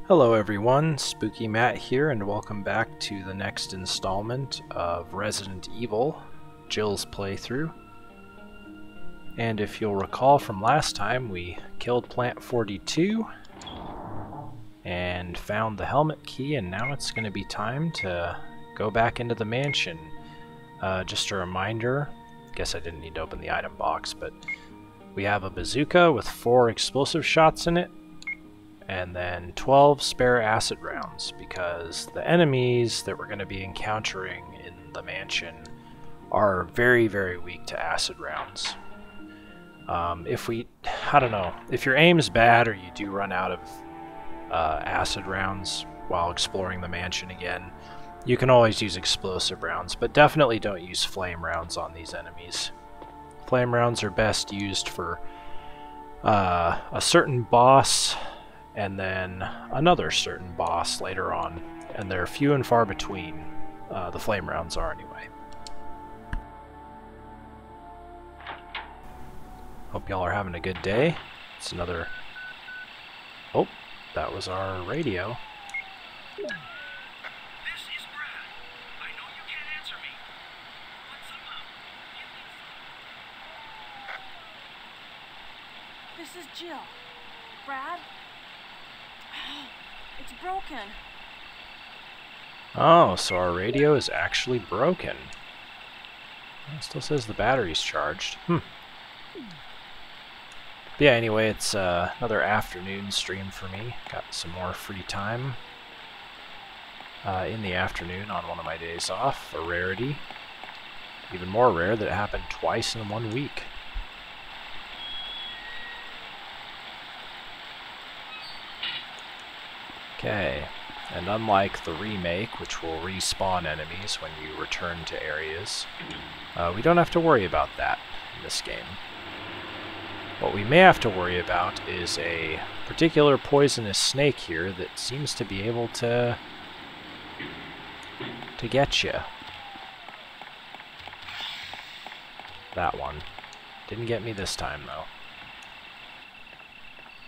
Hello everyone, Spooky Matt here, and welcome back to the next installment of Resident Evil, Jill's playthrough. And if you'll recall from last time, we killed Plant 42 and found the helmet key, and now it's going to be time to go back into the mansion. Just a reminder, I guess I didn't need to open the item box, but we have a bazooka with 4 explosive shots in it, and then 12 spare acid rounds, because the enemies that we're going to be encountering in the mansion are very, very weak to acid rounds. I don't know, if your aim's bad or you do run out of acid rounds while exploring the mansion again, you can always use explosive rounds, but definitely don't use flame rounds on these enemies. Flame rounds are best used for a certain boss, and then another certain boss later on, and they're few and far between. The flame rounds are anyway. Hope y'all are having a good day. It's another... Oh, that was our radio. This is Brad. I know you can't answer me. What's up? Give me This is Jill. Brad? It's broken. Oh, so our radio is actually broken. It still says the battery's charged. But yeah, anyway, it's another afternoon stream for me. Got some more free time in the afternoon on one of my days off, a rarity. Even more rare that it happened twice in 1 week. Okay, and unlike the remake, which will respawn enemies when you return to areas, we don't have to worry about that in this game. What we may have to worry about is a particular poisonous snake here that seems to be able to get you. That one. Didn't get me this time, though.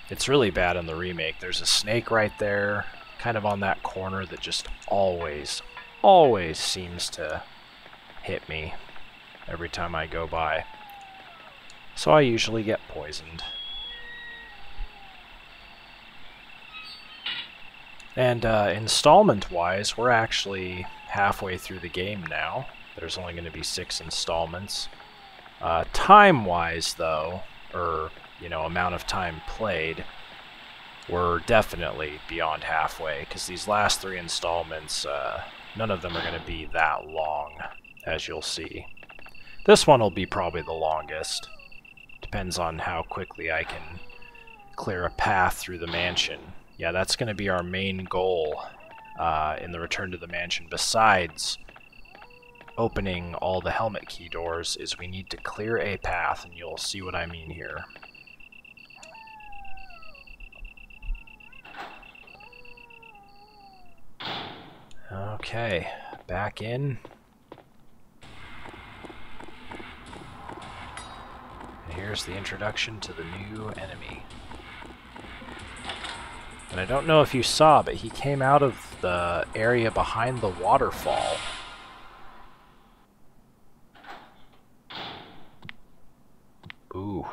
It's really bad in the remake. There's a snake right there, kind of on that corner, that just always seems to hit me every time I go by. So I usually get poisoned. And installment-wise, we're actually halfway through the game now. There's only going to be 6 installments. Time-wise, though, or amount of time played, we're definitely beyond halfway, because these last 3 installments, none of them are going to be that long, as you'll see. This one will be probably the longest. Depends on how quickly I can clear a path through the mansion. Yeah, that's going to be our main goal in the return to the mansion, besides opening all the helmet key doors, is we need to clear a path, and you'll see what I mean here. Okay, back in. And here's the introduction to the new enemy. And I don't know if you saw, but he came out of the area behind the waterfall. Ooh.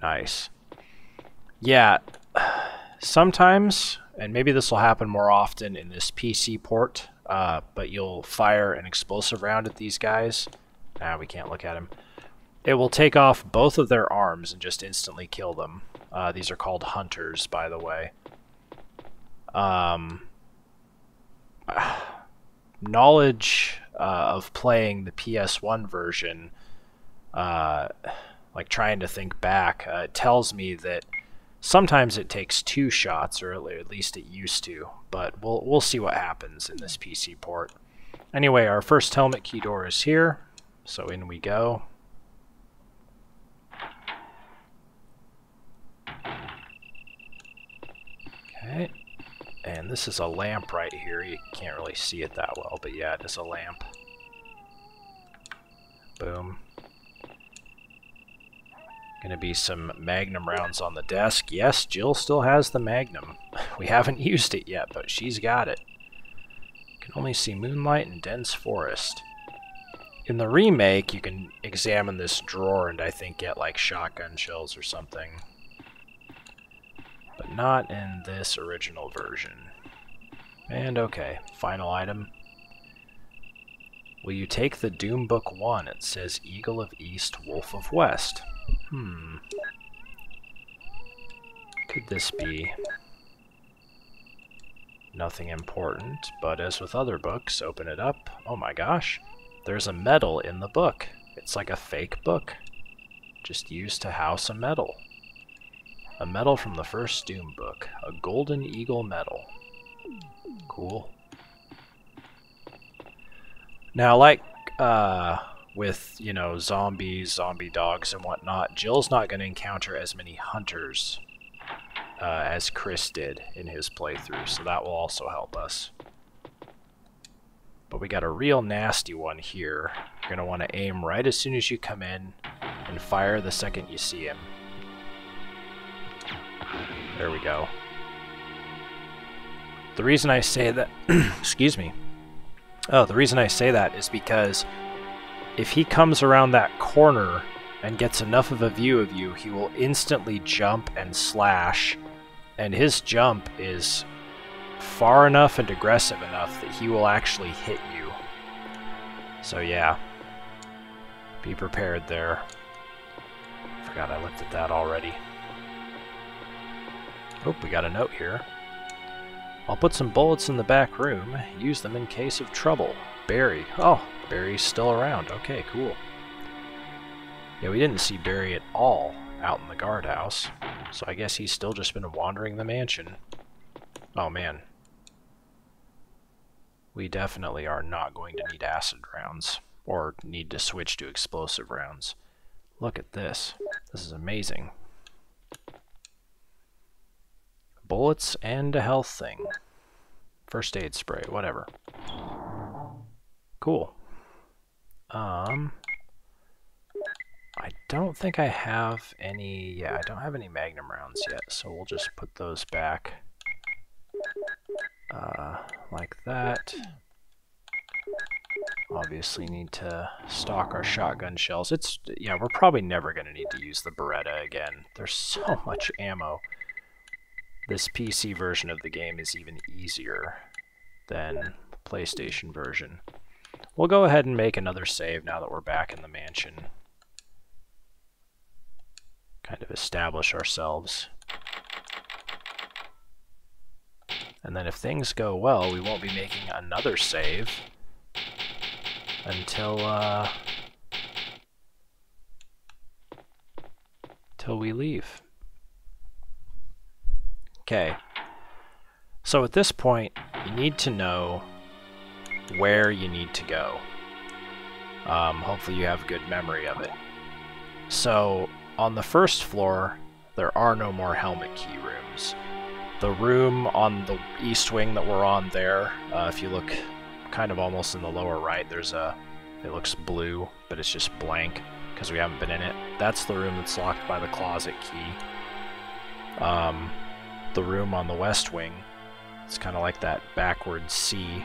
Nice. Yeah. Sometimes, and maybe this will happen more often in this PC port, but you'll fire an explosive round at these guys. We can't look at him. It will take off both of their arms and just instantly kill them. These are called hunters, by the way. Knowledge of playing the PS1 version, like trying to think back, it tells me that sometimes it takes 2 shots, or at least it used to, but we'll see what happens in this PC port. Anyway, our first helmet key door is here, so in we go. Okay, and this is a lamp right here. You can't really see it that well, but yeah, it is a lamp. Boom. Gonna be some Magnum rounds on the desk. Yes, Jill still has the Magnum. We haven't used it yet, but she's got it. Can only see moonlight and dense forest. In the remake, you can examine this drawer and I think get like shotgun shells or something. But not in this original version. And okay, final item. Will you take the Doom Book 1? It says Eagle of East, Wolf of West. Could this be? Nothing important, but as with other books, open it up. Oh my gosh, there's a medal in the book. It's like a fake book, just used to house a medal. A medal from the first Doom book, a Golden Eagle medal. Cool. Now, like with, you know, zombies, zombie dogs, and whatnot, Jill's not going to encounter as many hunters as Chris did in his playthrough, so that will also help us. But we got a real nasty one here. You're going to want to aim right as soon as you come in and fire the second you see him. There we go. The reason I say that... excuse me. Oh, the reason I say that is because if he comes around that corner and gets enough of a view of you, he will instantly jump and slash, and his jump is far enough and aggressive enough that he will actually hit you. So yeah, be prepared there. Forgot I looked at that already. Oh, we got a note here. I'll put some bullets in the back room. Use them in case of trouble. Barry. Oh, Barry's still around. Okay, cool. Yeah, we didn't see Barry at all out in the guardhouse, so I guess he's still just been wandering the mansion. Oh, man. We definitely are not going to need acid rounds, or need to switch to explosive rounds. Look at this. This is amazing. Bullets and a health thing. First aid spray, whatever. Cool. I don't think I have any... Yeah, I don't have any Magnum rounds yet, so we'll just put those back. Like that. Obviously need to stock our shotgun shells. Yeah, we're probably never going to need to use the Beretta again. There's so much ammo. This PC version of the game is even easier than the PlayStation version. We'll go ahead and make another save now that we're back in the mansion. Kind of establish ourselves. And then if things go well, we won't be making another save until we leave. Okay, so at this point, you need to know where you need to go. Hopefully you have good memory of it. So, on the first floor, there are no more helmet key rooms. The room on the east wing that we're on there, if you look kind of almost in the lower right, it looks blue, but it's just blank because we haven't been in it. That's the room that's locked by the closet key. The room on the west wing, it's kind of like that backward C.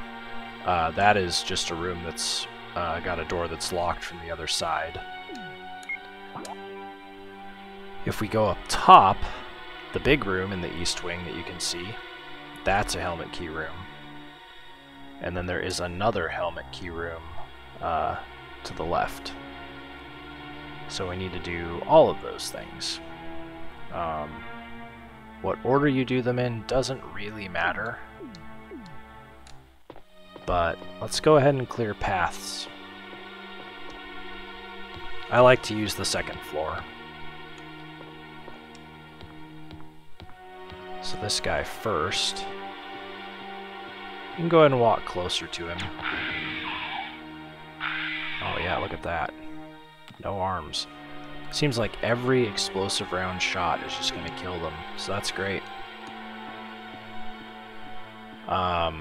That is just a room that's got a door that's locked from the other side. If we go up top, the big room in the east wing that you can see, that's a helmet key room. And then there is another helmet key room to the left. So we need to do all of those things. What order you do them in doesn't really matter. But let's go ahead and clear paths. I like to use the second floor. So this guy first. You can go ahead and walk closer to him. Oh yeah, look at that. No arms. Seems like every explosive round shot is just going to kill them, so that's great. Now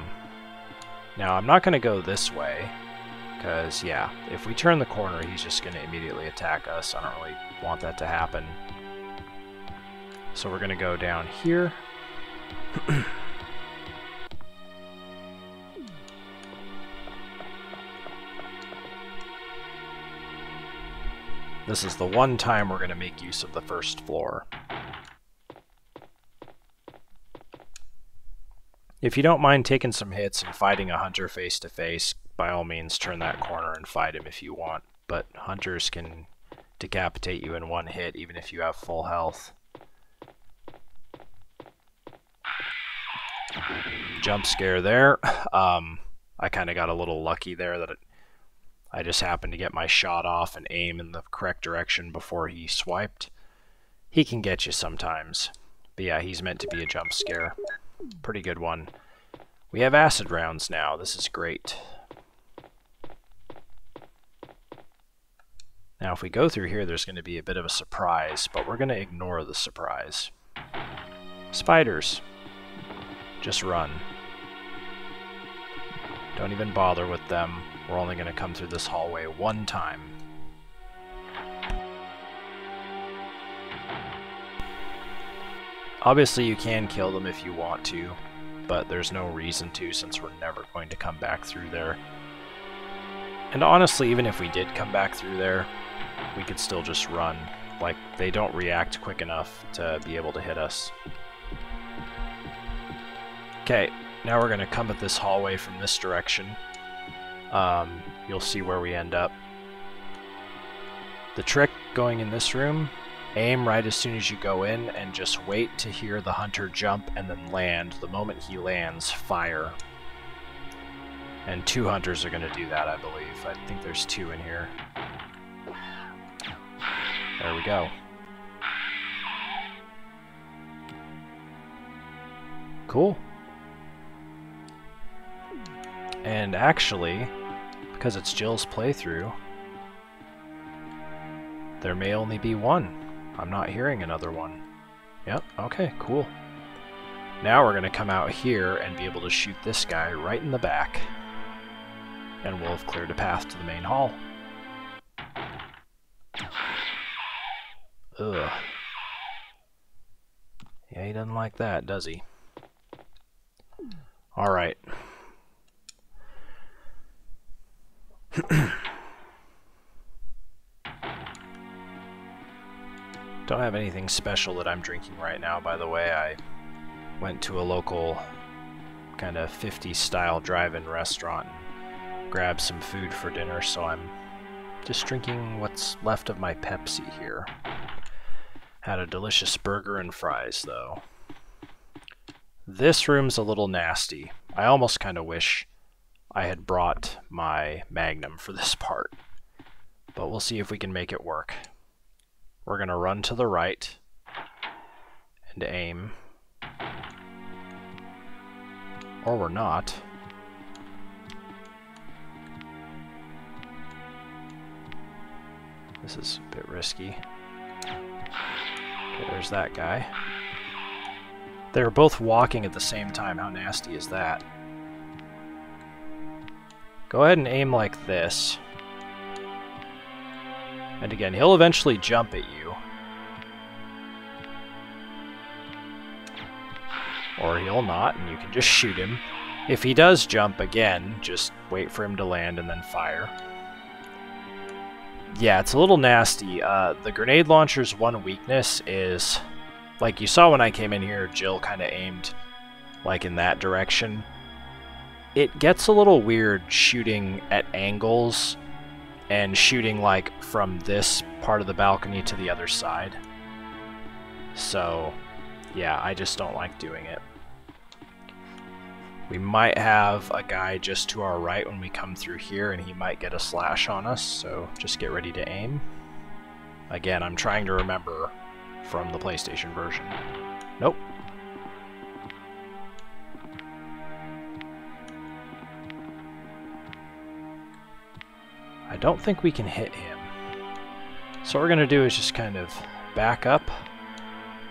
I'm not going to go this way, Because, yeah, if we turn the corner, he's just going to immediately attack us. I don't really want that to happen. So we're going to go down here. This is the one time we're going to make use of the first floor. If you don't mind taking some hits and fighting a hunter face to face, by all means turn that corner and fight him if you want, but hunters can decapitate you in one hit even if you have full health. Jump scare there. I kind of got a little lucky there that I just happened to get my shot off and aim in the correct direction before he swiped. He can get you sometimes, but yeah, he's meant to be a jump scare. Pretty good one. We have acid rounds now. This is great. Now if we go through here, there's going to be a bit of a surprise, but we're going to ignore the surprise. Spiders. Just run. Don't even bother with them. We're only going to come through this hallway one time. Obviously you can kill them if you want to, but there's no reason to since we're never going to come back through there. And honestly, even if we did come back through there, we could still just run. Like, they don't react quick enough to be able to hit us. Okay, now we're going to come at this hallway from this direction. You'll see where we end up. The trick going in this room, aim right as soon as you go in and just wait to hear the hunter jump and then land. The moment he lands, fire. And 2 hunters are going to do that, I believe. I think there's 2 in here. There we go. Cool. And actually, because it's Jill's playthrough, there may only be 1. I'm not hearing another one. Yep, okay, cool. Now we're going to come out here and be able to shoot this guy right in the back. And we'll have cleared a path to the main hall. Ugh. Yeah, he doesn't like that, does he? Alright. Don't have anything special that I'm drinking right now, by the way. I went to a local kind of 50s style drive-in restaurant and grabbed some food for dinner, so I'm just drinking what's left of my Pepsi here. Had a delicious burger and fries, though. This room's a little nasty. I almost kind of wish I had brought my Magnum for this part, but we'll see if we can make it work. We're going to run to the right and aim. Or we're not. This is a bit risky. Okay, there's that guy. They were both walking at the same time. How nasty is that? Go ahead and aim like this. And again, he'll eventually jump at you. Or he'll not, and you can just shoot him. If he does jump again, just wait for him to land and then fire. Yeah, it's a little nasty. The grenade launcher's one weakness is, like you saw when I came in here, Jill kind of aimed like in that direction. It gets a little weird shooting at angles and shooting like from this part of the balcony to the other side. So, yeah, I just don't like doing it. We might have a guy just to our right when we come through here, and he might get a slash on us, so just get ready to aim. Again, I'm trying to remember from the PlayStation version. Nope. I don't think we can hit him. So what we're going to do is just kind of back up.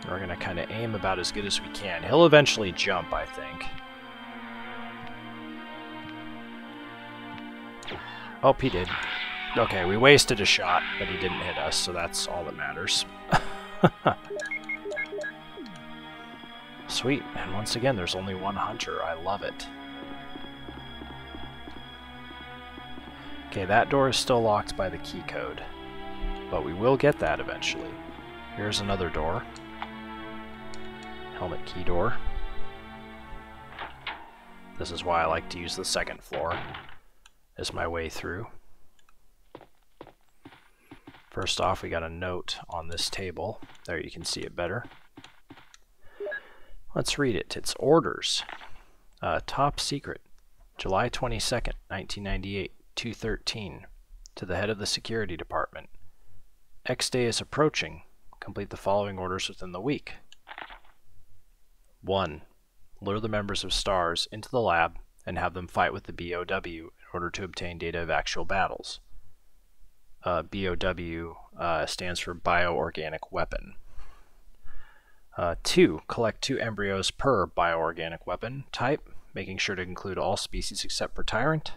We're going to kind of aim about as good as we can. He'll eventually jump, I think. Oh, he did. Okay, we wasted a shot, but he didn't hit us, so that's all that matters. Sweet, and once again, there's only one hunter. I love it. Okay, that door is still locked by the key code, but we will get that eventually. Here's another door. Helmet key door. This is why I like to use the second floor as my way through. First off, we got a note on this table. There, you can see it better. Let's read it. It's orders. Top secret. July 22nd, 1998, 2:13. To the head of the security department. X day is approaching. Complete the following orders within the week. 1. Lure the members of STARS into the lab and have them fight with the BOW in order to obtain data of actual battles. BOW stands for bioorganic weapon. 2. Collect 2 embryos per bioorganic weapon type, making sure to include all species except for Tyrant.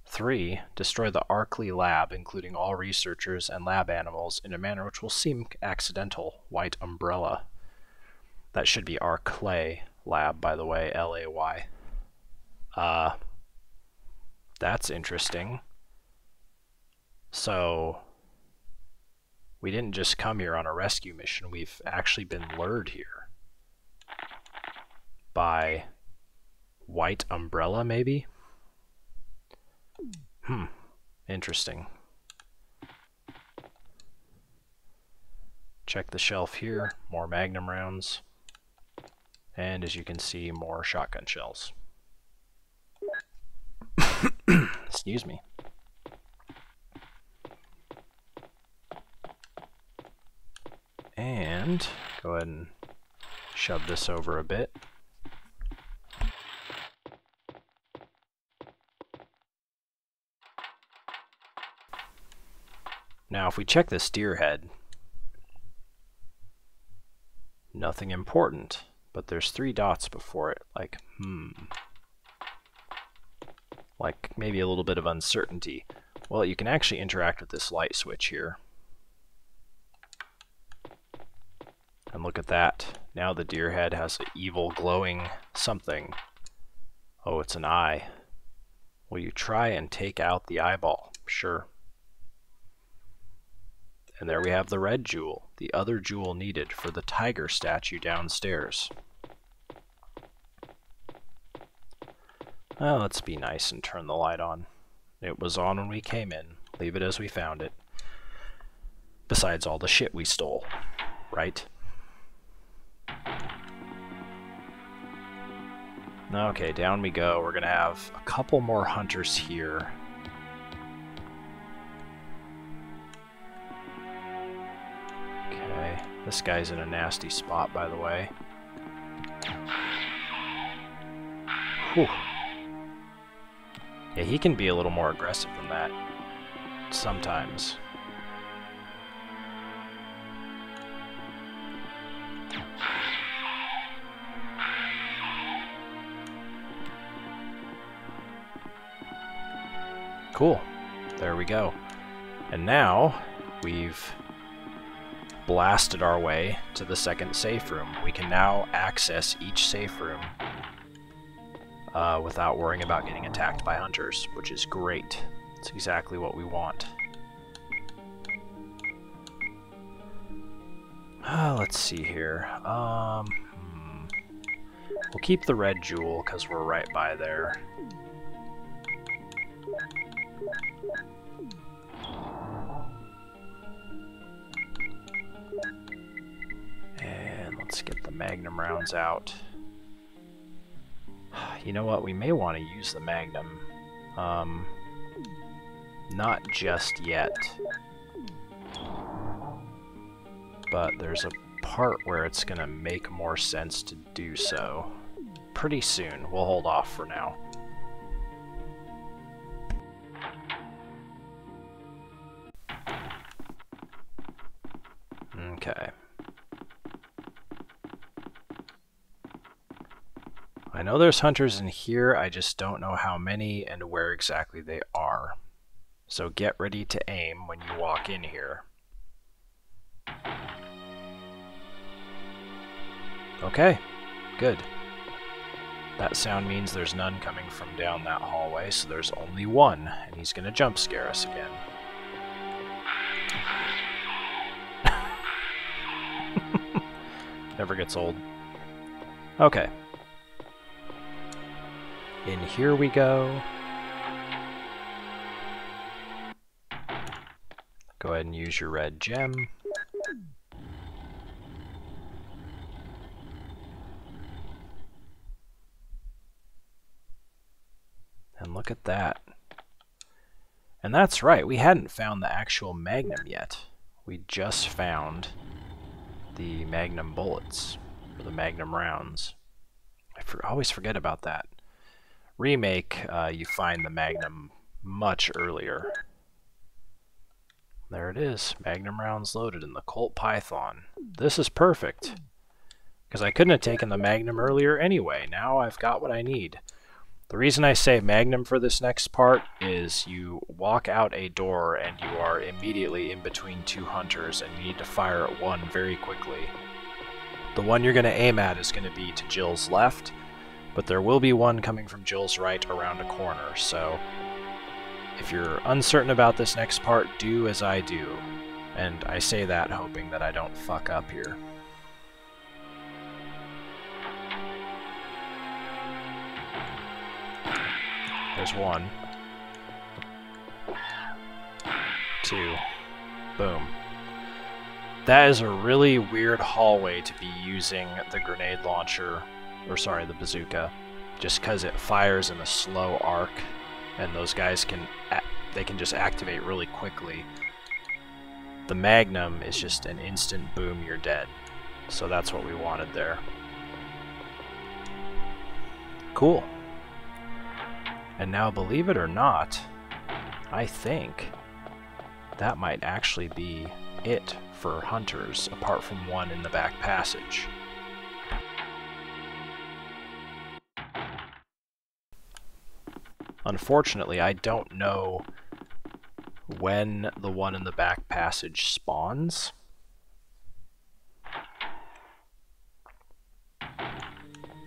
3. Destroy the Arkley lab, including all researchers and lab animals, in a manner which will seem accidental. White umbrella. That should be Arkley lab, by the way, L-A-Y. That's interesting. So, we didn't just come here on a rescue mission, we've actually been lured here. By White Umbrella, maybe? Interesting. Check the shelf here, more Magnum rounds. And as you can see, more shotgun shells. Excuse me. And go ahead and shove this over a bit. Now if we check this deer head, nothing important, but there's 3 dots before it, like, like maybe a little bit of uncertainty. Well, you can actually interact with this light switch here. And look at that. Now the deer head has an evil glowing something. Oh, it's an eye. Will you try and take out the eyeball? Sure. And there we have the red jewel, the other jewel needed for the tiger statue downstairs. Well, let's be nice and turn the light on. It was on when we came in. Leave it as we found it. Besides all the shit we stole, right? Okay, down we go. We're gonna have a couple more hunters here. Okay, this guy's in a nasty spot, by the way. Whew. Yeah, he can be a little more aggressive than that sometimes. Cool. There we go. And now we've blasted our way to the second safe room. We can now access each safe room without worrying about getting attacked by hunters, which is great. It's exactly what we want. Let's see here. We'll keep the red jewel because we're right by there. And let's get the Magnum rounds out. You know what? We may want to use the Magnum. Not just yet. But there's a part where it's going to make more sense to do so. Pretty soon. We'll hold off for now. Okay. I know there's hunters in here, I just don't know how many and where exactly they are. So get ready to aim when you walk in here. Okay, good. That sound means there's none coming from down that hallway, so there's only one, and he's gonna jump scare us again. Never gets old. Okay. In here we go. Go ahead and use your red gem. And look at that. And that's right, we hadn't found the actual Magnum yet. We just found the Magnum bullets, or the Magnum rounds. I always forget about that. Remake, you find the Magnum much earlier. There it is, Magnum rounds loaded in the Colt Python. This is perfect, because I couldn't have taken the Magnum earlier anyway. Now I've got what I need. The reason I say Magnum for this next part is you walk out a door and you are immediately in between two hunters and you need to fire at one very quickly. The one you're going to aim at is going to be to Jill's left, but there will be one coming from Jill's right around a corner, so if you're uncertain about this next part, do as I do. And I say that hoping that I don't fuck up here. There's one. Two. Boom. That is a really weird hallway to be using the grenade launcher, or sorry, the bazooka, just because it fires in a slow arc, and those guys can just activate really quickly. The Magnum is just an instant boom, you're dead. So that's what we wanted there. Cool. And now, believe it or not, I think that might actually be it for hunters, apart from one in the back passage. Unfortunately, I don't know when the one in the back passage spawns.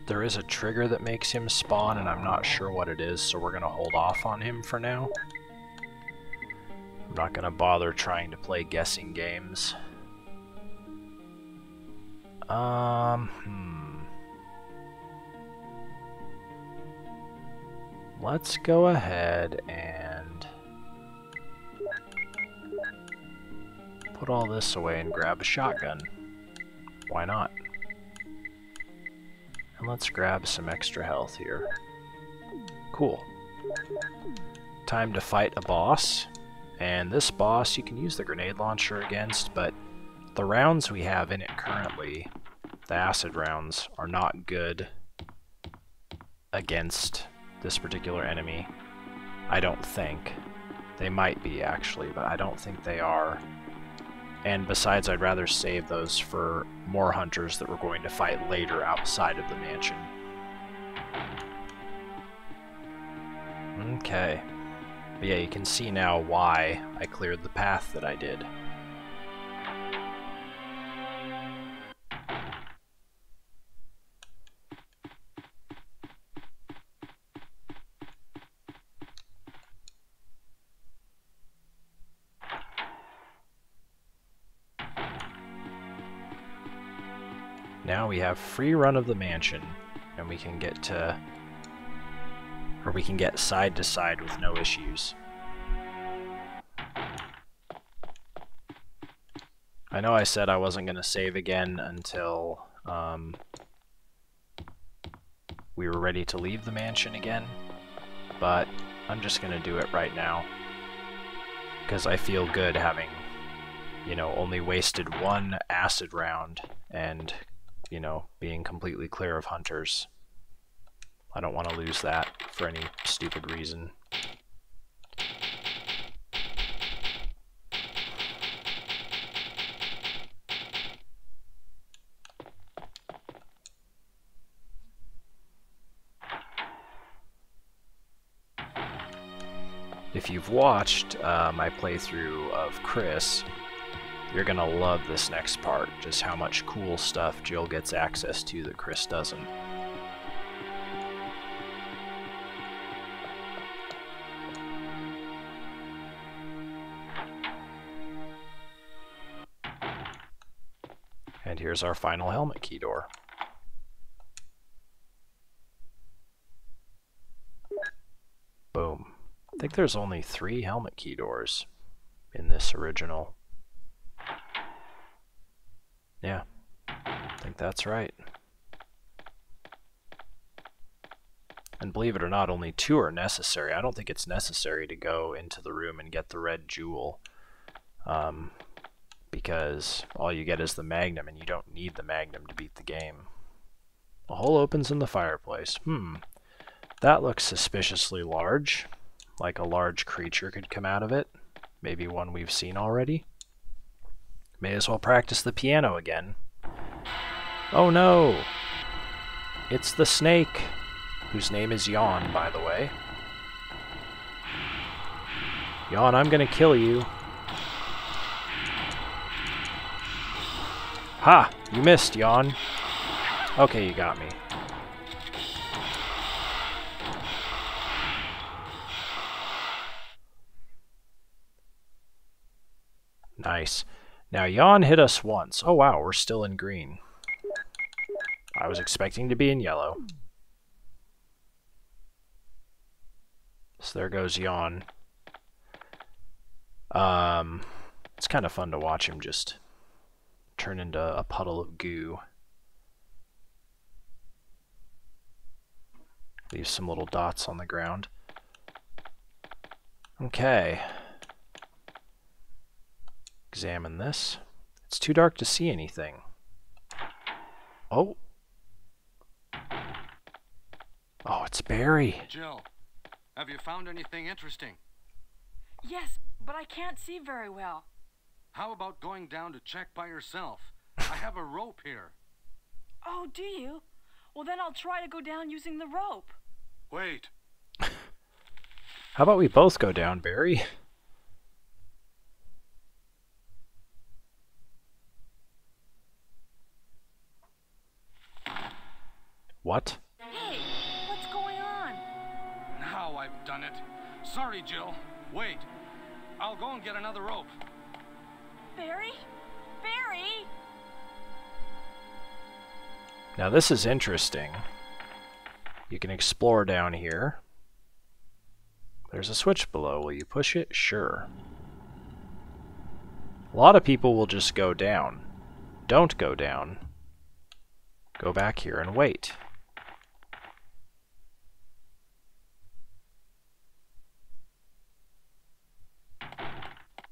There is a trigger that makes him spawn, and I'm not sure what it is, so we're going to hold off on him for now. I'm not going to bother trying to play guessing games. Let's go ahead and put all this away and grab a shotgun. Why not? And let's grab some extra health here. Cool. Time to fight a boss. And this boss you can use the grenade launcher against, but the rounds we have in it currently, the acid rounds, are not good against this particular enemy. I don't think. They might be, actually, but I don't think they are. And besides, I'd rather save those for more hunters that we're going to fight later outside of the mansion. Okay. But yeah, you can see now why I cleared the path that I did. Now we have free run of the mansion, and we can get to, or we can get side to side with no issues. I know I said I wasn't going to save again until we were ready to leave the mansion again, but I'm just going to do it right now, because I feel good having, you know, only wasted one acid round and, you know, being completely clear of hunters. I don't want to lose that for any stupid reason. If you've watched my playthrough of Chris, you're gonna love this next part, just how much cool stuff Jill gets access to that Chris doesn't. And here's our final helmet key door. Boom. I think there's only 3 helmet key doors in this original. Yeah, I think that's right. And believe it or not, only 2 are necessary. I don't think it's necessary to go into the room and get the red jewel. Because all you get is the magnum, and you don't need the magnum to beat the game. A hole opens in the fireplace. That looks suspiciously large. Like a large creature could come out of it. Maybe one we've seen already. May as well practice the piano again. Oh no! It's the snake, whose name is Yawn, by the way. Yawn, I'm gonna kill you. Ha! You missed, Yawn. Okay, you got me. Nice. Now, Yawn hit us once. Oh wow, we're still in green. I was expecting to be in yellow. So there goes Yawn. It's kind of fun to watch him just turn into a puddle of goo. Leave some little dots on the ground. Okay. Examine this. It's too dark to see anything. Oh. Oh, it's Barry. Jill, have you found anything interesting? Yes, but I can't see very well. How about going down to check by yourself? I have a rope here. Oh, do you? Well, then I'll try to go down using the rope. Wait. How about we both go down, Barry? What? Hey, what's going on? Now I've done it. Sorry, Jill. Wait. I'll go and get another rope. Barry? Barry? Now this is interesting. You can explore down here. There's a switch below. Will you push it? Sure. A lot of people will just go down. Don't go down. Go back here and wait.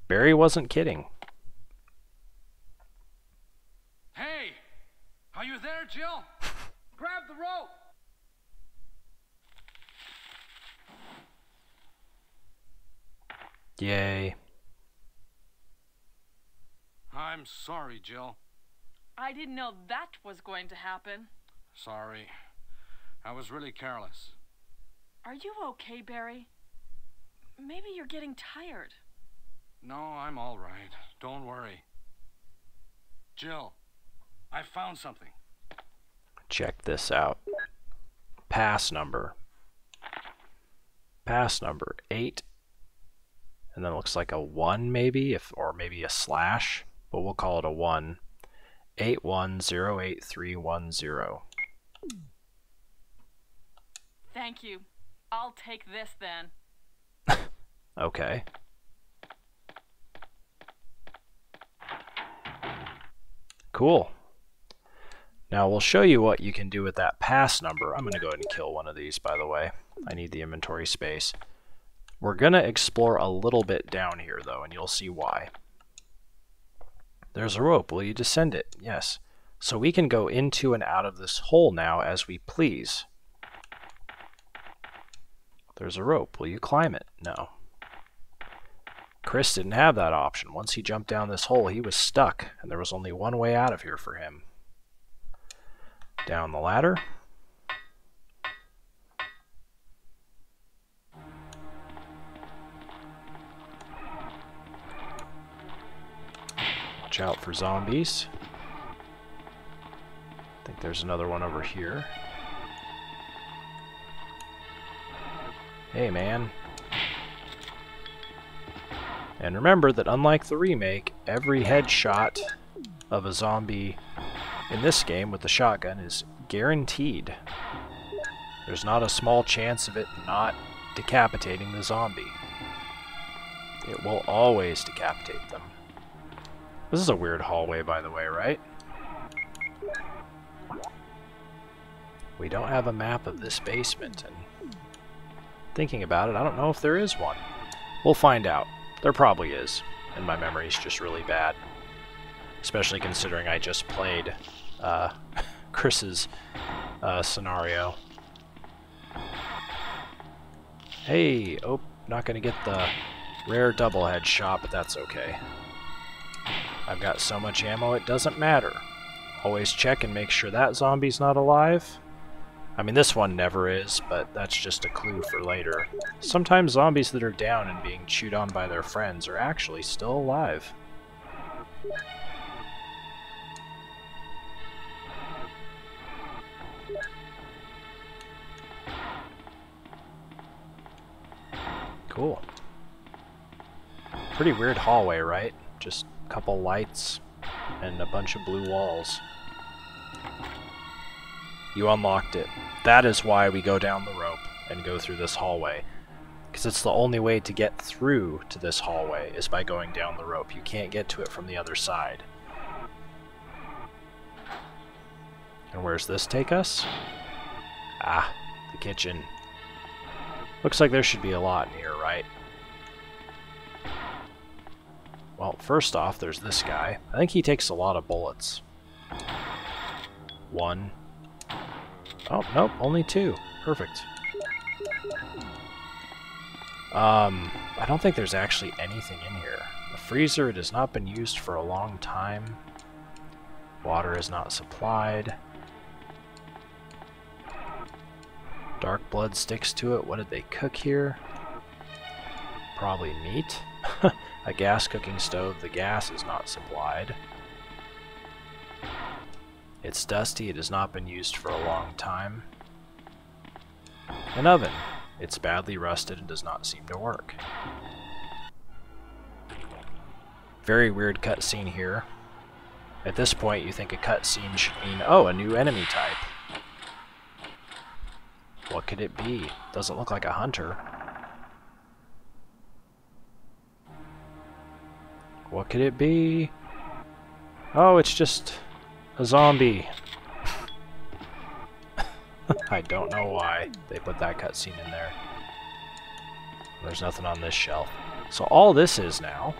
Barry wasn't kidding. Hey! Are you there, Jill? Grab the rope! Yay. I'm sorry, Jill. I didn't know that was going to happen. Sorry. I was really careless. Are you okay, Barry? Maybe you're getting tired. No, I'm all right. Don't worry. Jill, I found something. Check this out. Pass number. Pass number 8. And then it looks like a 1 maybe, or maybe a slash, but we'll call it a 1. 8108310. Thank you. I'll take this then. Okay. Cool. Now we'll show you what you can do with that pass number. I'm going to go ahead and kill one of these, by the way. I need the inventory space. We're going to explore a little bit down here, though, and you'll see why. There's a rope. Will you descend it? Yes. So we can go into and out of this hole now as we please. There's a rope. Will you climb it? No. Chris didn't have that option. Once he jumped down this hole, he was stuck, and there was only one way out of here for him. Down the ladder. Watch out for zombies. I think there's another one over here. Hey, man. And remember that unlike the remake, every headshot of a zombie in this game with the shotgun is guaranteed. There's not a small chance of it not decapitating the zombie. It will always decapitate them. This is a weird hallway, by the way, right? We don't have a map of this basement, and thinking about it, I don't know if there is one. We'll find out. There probably is, and my memory's just really bad. Especially considering I just played Chris's scenario. Hey, oh, not gonna get the rare double headshot, but that's okay. I've got so much ammo it doesn't matter. Always check and make sure that zombie's not alive. I mean, this one never is, but that's just a clue for later. Sometimes zombies that are down and being chewed on by their friends are actually still alive. Cool. Pretty weird hallway, right? Just a couple lights and a bunch of blue walls. You unlocked it. That is why we go down the rope and go through this hallway. Because it's the only way to get through to this hallway is by going down the rope. You can't get to it from the other side. And where's this take us? Ah, the kitchen. Looks like there should be a lot in here, right? Well, first off, there's this guy. I think he takes a lot of bullets. 1. Oh, nope, only 2. Perfect. I don't think there's actually anything in here. The freezer, it has not been used for a long time. Water is not supplied. Dark blood sticks to it. What did they cook here? Probably meat. A gas cooking stove. The gas is not supplied. It's dusty. It has not been used for a long time. An oven. It's badly rusted and does not seem to work. Very weird cutscene here. At this point, you think a cutscene should mean, oh, a new enemy type. What could it be? Doesn't look like a hunter. What could it be? Oh, it's just a zombie. I don't know why they put that cutscene in there. There's nothing on this shelf. So all this is now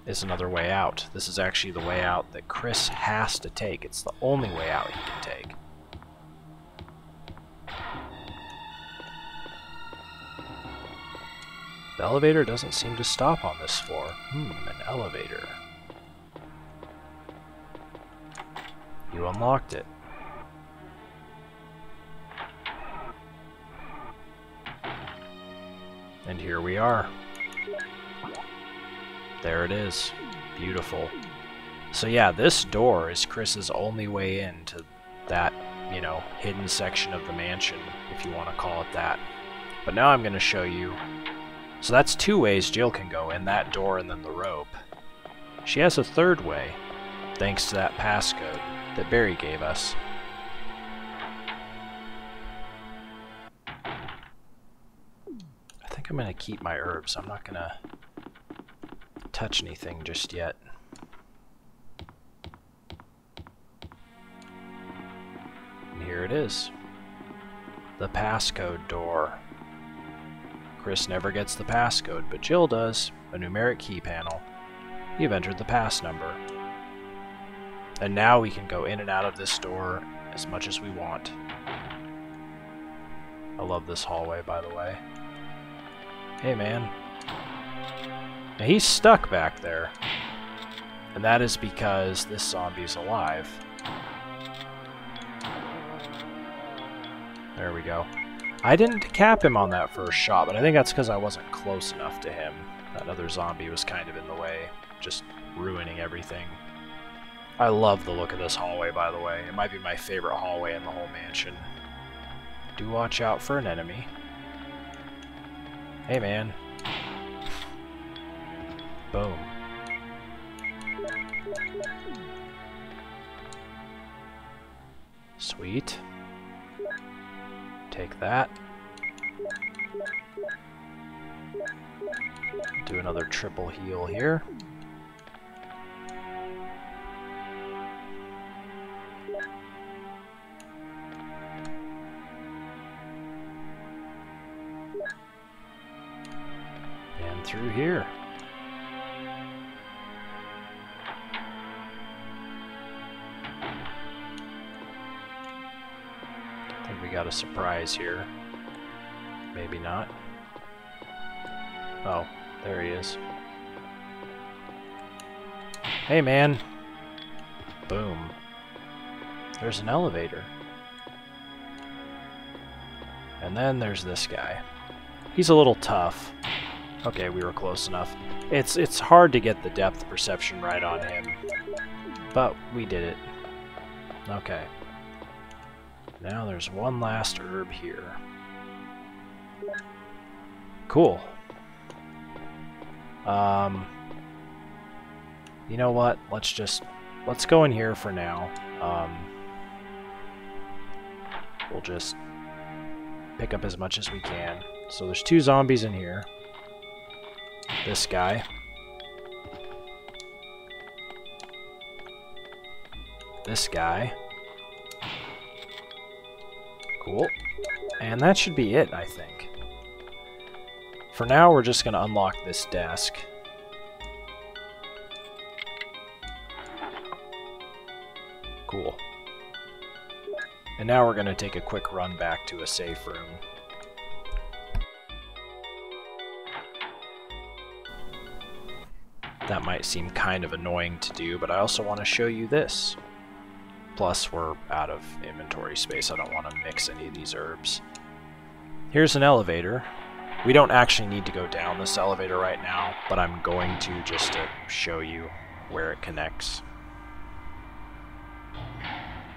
is another way out. This is actually the way out that Chris has to take. It's the only way out he can take. The elevator doesn't seem to stop on this floor. An elevator. You unlocked it. And here we are. There it is. Beautiful. So yeah, this door is Chris's only way into that, you know, hidden section of the mansion, if you want to call it that. But now I'm going to show you. So that's 2 ways Jill can go, in that door and then the rope. She has a 3rd way, thanks to that passcode that Barry gave us. I think I'm going to keep my herbs. I'm not going to touch anything just yet. And here it is. The passcode door. Chris never gets the passcode, but Jill does. A numeric key panel. You've entered the pass number. And now we can go in and out of this door as much as we want. I love this hallway, by the way. Hey, man. Now, he's stuck back there. And that is because this zombie's alive. There we go. I didn't decap him on that first shot, but I think that's because I wasn't close enough to him. That other zombie was kind of in the way, just ruining everything. I love the look of this hallway, by the way. It might be my favorite hallway in the whole mansion. Do watch out for an enemy. Hey, man. Boom. Sweet. Take that. Do another triple heal here. And through here. I think we got a surprise here. Maybe not. Oh, there he is. Hey, man. Boom. There's an elevator. And then there's this guy. He's a little tough. Okay, we were close enough. It's hard to get the depth perception right on him. But we did it. Okay. Now there's one last herb here. Cool. You know what? Let's go in here for now. We'll just pick up as much as we can. So there's 2 zombies in here. This guy. This guy. Cool. And that should be it, I think. For now, we're just going to unlock this desk. Cool. And now we're going to take a quick run back to a safe room. That might seem kind of annoying to do, but I also want to show you this. Plus, we're out of inventory space. I don't want to mix any of these herbs. Here's an elevator. We don't actually need to go down this elevator right now, but I'm going to just to show you where it connects.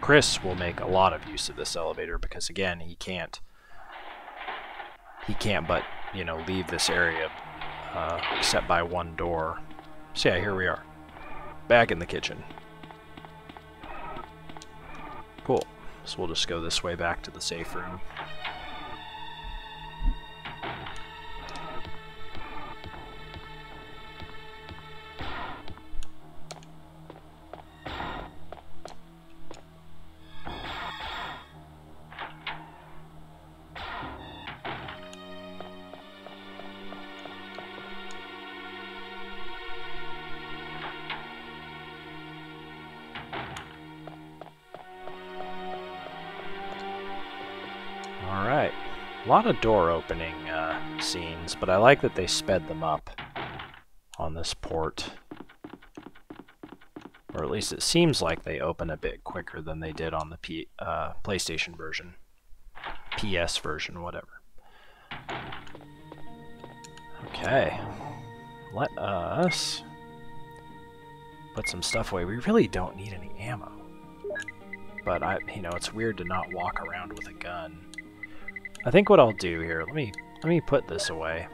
Chris will make a lot of use of this elevator because, again, he can't but, you know, leave this area except by one door. So yeah, here we are, back in the kitchen. Cool. So we'll just go this way back to the safe room. Alright, a lot of door opening scenes, but I like that they sped them up on this port. Or at least it seems like they open a bit quicker than they did on the PlayStation version. PS version, whatever. Okay, let us put some stuff away. We really don't need any ammo. But you know, it's weird to not walk around with a gun. I think what I'll do here, let me put this away.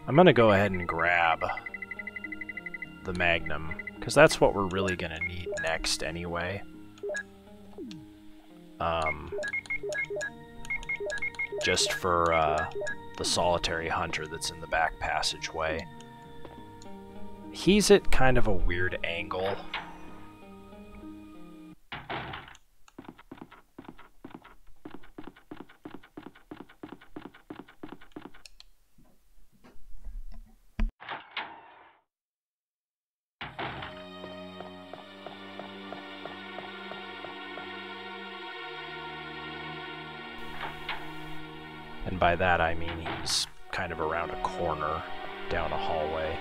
I'm gonna go ahead and grab the Magnum, because that's what we're really gonna need next anyway. Just for the solitary hunter that's in the back passageway. He's at kind of a weird angle. And by that I mean he's kind of around a corner down a hallway.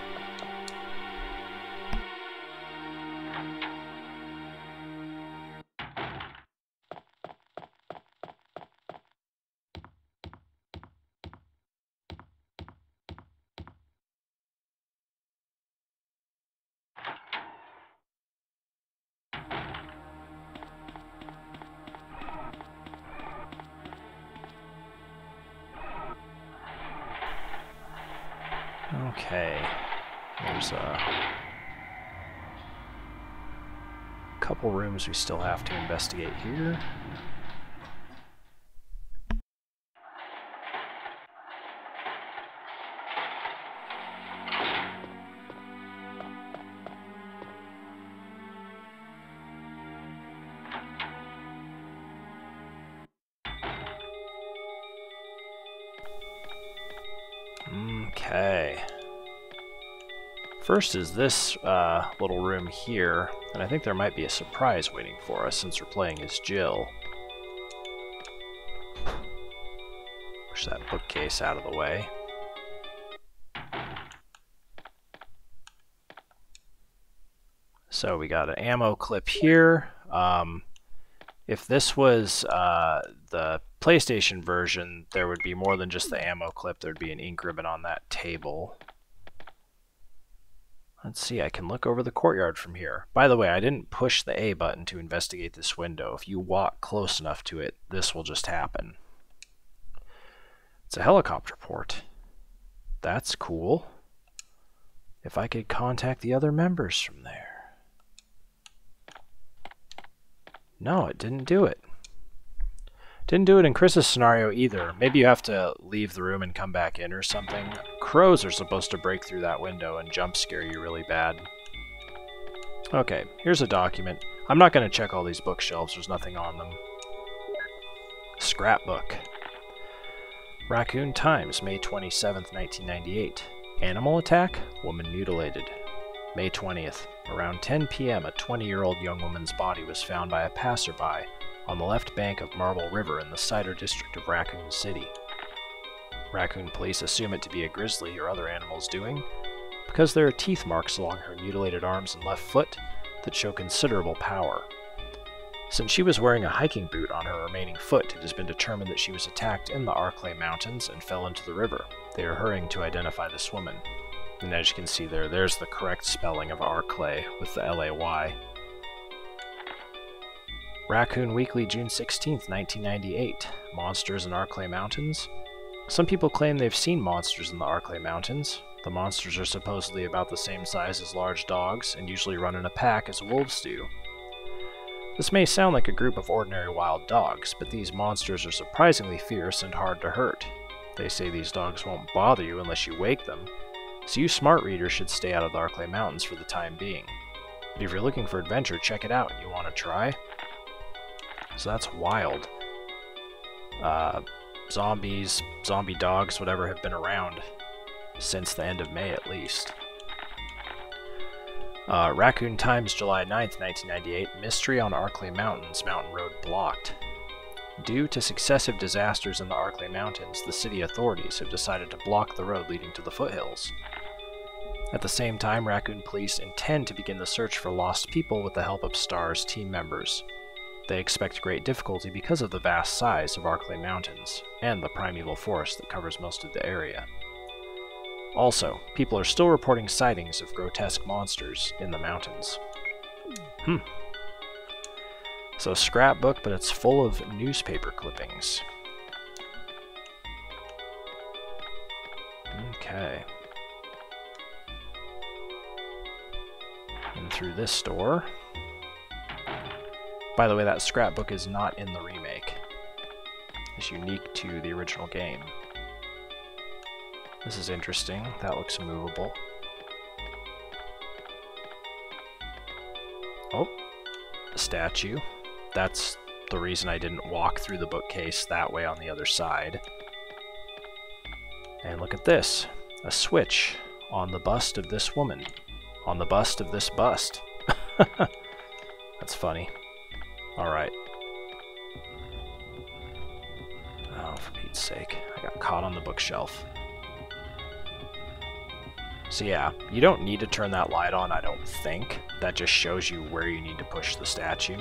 Okay. There's a couple rooms we still have to investigate here. Okay. First is this little room here, and I think there might be a surprise waiting for us since we're playing as Jill. Push that bookcase out of the way. So we got an ammo clip here. If this was the PlayStation version, there would be more than just the ammo clip. There would be an ink ribbon on that table. Let's see, I can look over the courtyard from here. By the way, I didn't push the A button to investigate this window. If you walk close enough to it, this will just happen. It's a helicopter port. That's cool. If I could contact the other members from there. No, it didn't do it. Didn't do it in Chris's scenario either. Maybe you have to leave the room and come back in or something. Crows are supposed to break through that window and jump scare you really bad. Okay, here's a document. I'm not going to check all these bookshelves. There's nothing on them. Scrapbook. Raccoon Times, May 27th, 1998. Animal attack? Woman mutilated. May 20th. Around 10 p.m., a 20-year-old young woman's body was found by a passerby on the left bank of Marble River in the Cider district of Raccoon City. Raccoon police assume it to be a grizzly or other animal's doing because there are teeth marks along her mutilated arms and left foot that show considerable power. Since she was wearing a hiking boot on her remaining foot, it has been determined that she was attacked in the Arklay Mountains and fell into the river. They are hurrying to identify this woman. And as you can see there's the correct spelling of Arklay with the L-A-Y. Raccoon Weekly, June 16th, 1998. Monsters in Arklay Mountains. Some people claim they've seen monsters in the Arklay Mountains. The monsters are supposedly about the same size as large dogs and usually run in a pack as wolves do. This may sound like a group of ordinary wild dogs, but these monsters are surprisingly fierce and hard to hurt. They say these dogs won't bother you unless you wake them, so you smart readers should stay out of the Arklay Mountains for the time being. But if you're looking for adventure, check it out. You want to try? So that's wild. Zombies, zombie dogs, whatever have been around since the end of May at least. Raccoon Times, July 9th, 1998. Mystery on Arklay Mountains, mountain road blocked. Due to successive disasters in the Arklay Mountains, the city authorities have decided to block the road leading to the foothills. At the same time, Raccoon Police intend to begin the search for lost people with the help of STAR's team members. They expect great difficulty because of the vast size of Arklay Mountains and the primeval forest that covers most of the area. Also, people are still reporting sightings of grotesque monsters in the mountains. So scrapbook, but it's full of newspaper clippings. Okay. And through this door. By the way, that scrapbook is not in the remake. It's unique to the original game. This is interesting. That looks movable. Oh, a statue. That's the reason I didn't walk through the bookcase that way on the other side. And look at this. A switch on the bust of this woman. On the bust of this bust. That's funny. Alright. Oh, for Pete's sake. I got caught on the bookshelf. So yeah, you don't need to turn that light on, I don't think. That just shows you where you need to push the statue.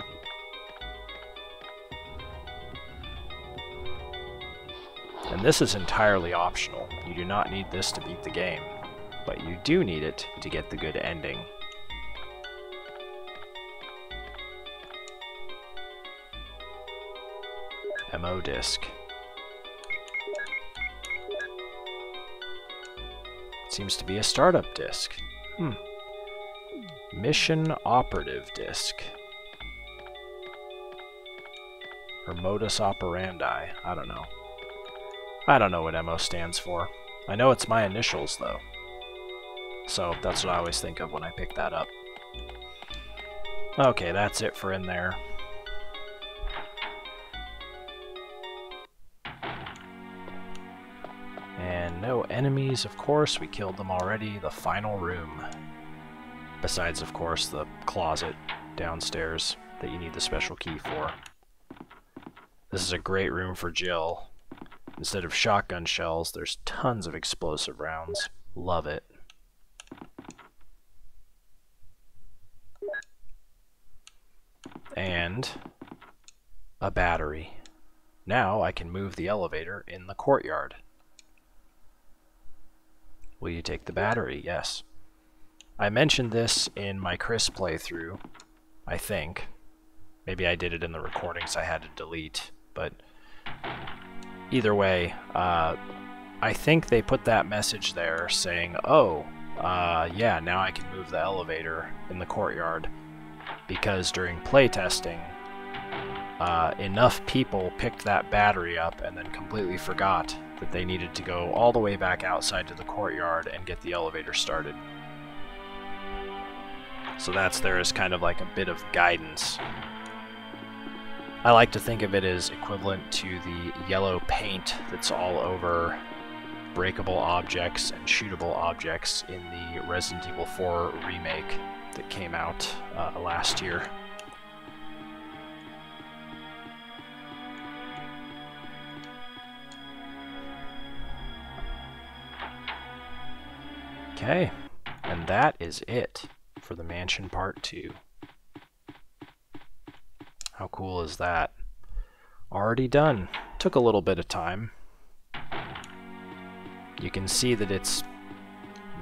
And this is entirely optional. You do not need this to beat the game, but you do need it to get the good ending. MO disc. Seems to be a startup disk. Mission operative disk. Or modus operandi. I don't know. I don't know what MO stands for. I know it's my initials, though. So that's what I always think of when I pick that up. Okay, that's it for in there. And no enemies, of course. We killed them already. The final room. Besides, of course, the closet downstairs that you need the special key for. This is a great room for Jill. Instead of shotgun shells, there's tons of explosive rounds. Love it. And a battery. Now I can move the elevator in the courtyard. Will you take the battery? Yes. I mentioned this in my Chris playthrough, I think. Maybe I did it in the recordings I had to delete, but either way, I think they put that message there saying, oh, yeah, now I can move the elevator in the courtyard, because during playtesting, enough people picked that battery up and then completely forgot that they needed to go all the way back outside to the courtyard and get the elevator started. So that's there as kind of like a bit of guidance. I like to think of it as equivalent to the yellow paint that's all over breakable objects and shootable objects in the Resident Evil 4 remake that came out last year. Okay, and that is it for the Mansion Part 2. How cool is that? Already done. Took a little bit of time. You can see that it's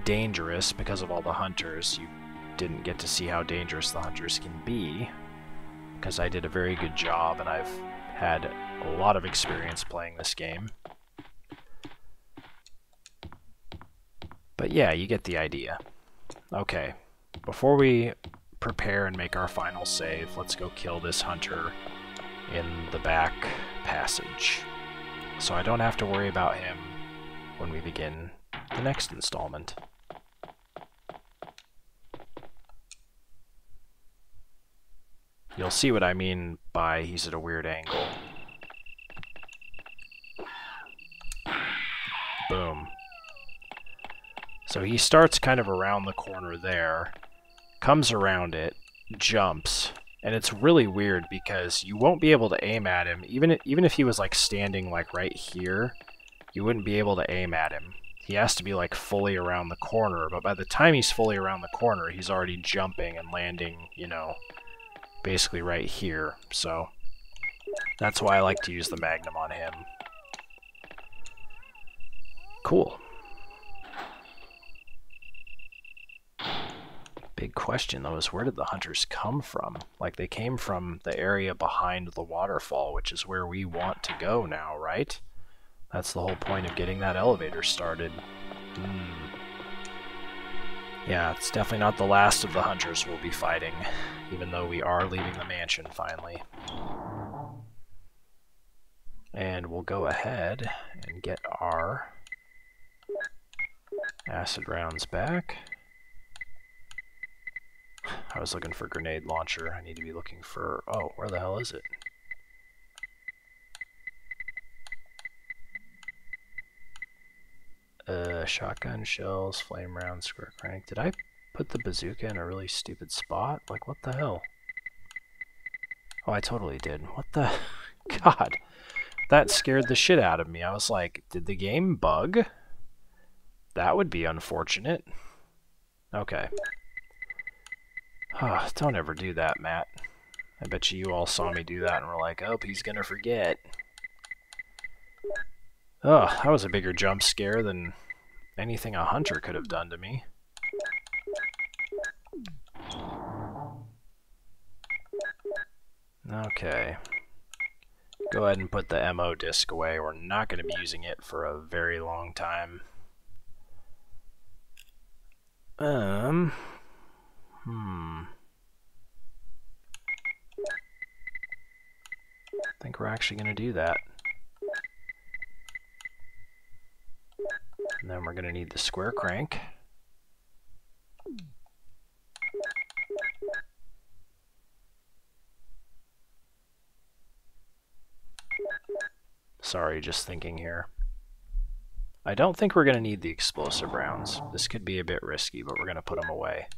dangerous because of all the hunters. You didn't get to see how dangerous the hunters can be, because I did a very good job and I've had a lot of experience playing this game. But yeah, you get the idea. Okay, before we prepare and make our final save, let's go kill this hunter in the back passage, so I don't have to worry about him when we begin the next installment. You'll see what I mean by he's at a weird angle. Boom. So he starts kind of around the corner there, comes around it, jumps, and it's really weird because you won't be able to aim at him. Even if he was like standing like right here, you wouldn't be able to aim at him. He has to be like fully around the corner, but by the time he's fully around the corner, he's already jumping and landing, you know, basically right here. So that's why I like to use the Magnum on him. Cool. Big question though is, where did the hunters come from? Like, they came from the area behind the waterfall, which is where we want to go now, right? That's the whole point of getting that elevator started. Yeah, it's definitely not the last of the hunters we'll be fighting, even though we are leaving the mansion finally. And we'll go ahead and get our acid rounds back. I was looking for grenade launcher. I need to be looking for... oh, where the hell is it? Shotgun shells, flame rounds, square crank. Did I put the bazooka in a really stupid spot? Like, what the hell? Oh, I totally did. What the... God. That scared the shit out of me. I was like, did the game bug? That would be unfortunate. Okay. Oh, don't ever do that, Matt. I bet you all saw me do that and were like, oh, he's gonna forget. Oh, that was a bigger jump scare than anything a hunter could have done to me. Okay. Go ahead and put the ammo disc away. We're not going to be using it for a very long time. I think we're actually going to do that. And then we're going to need the square crank. Sorry, just thinking here. I don't think we're going to need the explosive rounds. This could be a bit risky, but we're going to put them away.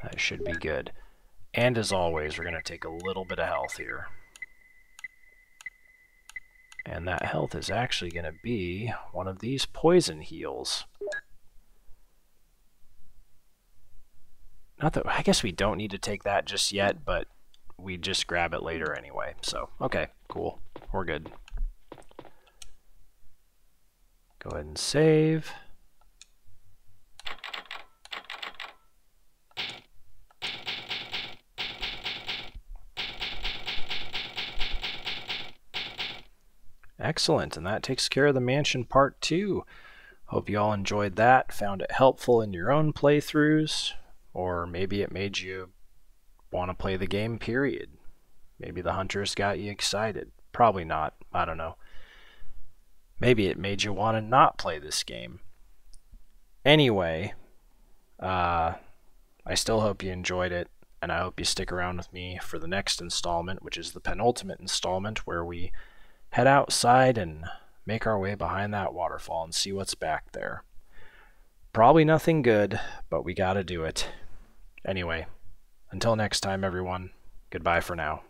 That should be good. And as always, we're going to take a little bit of health here. And that health is actually going to be one of these poison heals. Not that, I guess we don't need to take that just yet, but we just grab it later anyway. So, okay, cool. We're good. Go ahead and save. Excellent, and that takes care of the mansion part 2. Hope you all enjoyed that, found it helpful in your own playthroughs, or maybe it made you want to play the game, period. Maybe the hunters got you excited. Probably not, I don't know. Maybe it made you want to not play this game. Anyway, I still hope you enjoyed it, and I hope you stick around with me for the next installment, which is the penultimate installment, where we head outside and make our way behind that waterfall and see what's back there. Probably nothing good, but we gotta do it. Anyway, until next time, everyone, goodbye for now.